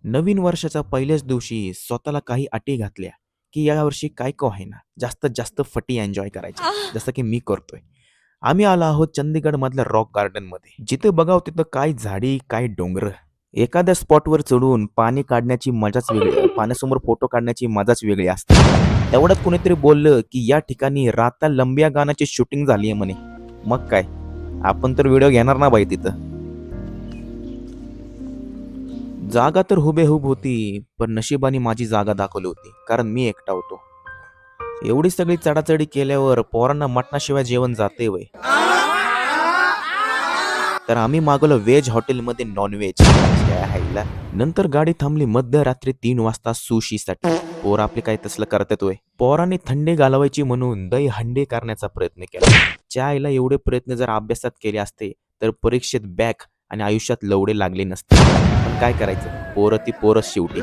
नवीन वर्षाच्या पहिल्याच दिवशी स्वतःला काही अटी घातल्या, की यावर्षी काय का होईना जास्तीत जास्त फटी एन्जॉय करायच्या. जसं की मी करतोय. आम्ही आलो आहोत चंदीगडमधल्या रॉक गार्डनमध्ये. जिथे बघावं तिथं काय झाडी, काय डोंगर. एखाद्या स्पॉटवर चढून पाणी काढण्याची मजाच वेगळी पाण्यासमोर फोटो काढण्याची मजाच वेगळी असते. तेवढ्यात कुणीतरी बोललं, की या ठिकाणी राता लंबिया गाण्याची शूटिंग झाली आहे म्हणे. मग काय? आपण तर व्हिडिओ घेणार ना बाई तिथं. जागा तर हुबेहूब होती, पण नशिबाने माझी जागा दाखवली होती, कारण मी एकटा होतो. एवढी सगळी चढाचढी केल्यावर पोरांना मटणाशिवाय जेवण जाते वय. तर आम्ही मागवलं व्हेज हॉटेलमध्ये नॉनव्हेज. हायला. नंतर गाडी थांबली मध्यरात्री 3 वाजता सुशीसाठी. पोर आपले काय तसलं करतात वय. पोरांनी थंडी घालवायची म्हणून दही हंडी करण्याचा प्रयत्न केला. आईला एवढे प्रयत्न जर अभ्यासात केले असते तर परीक्षेत बॅक आणि आयुष्यात लवडे लागले नसते. पण काय करायचं, पोरं ती पोरच शेवटी.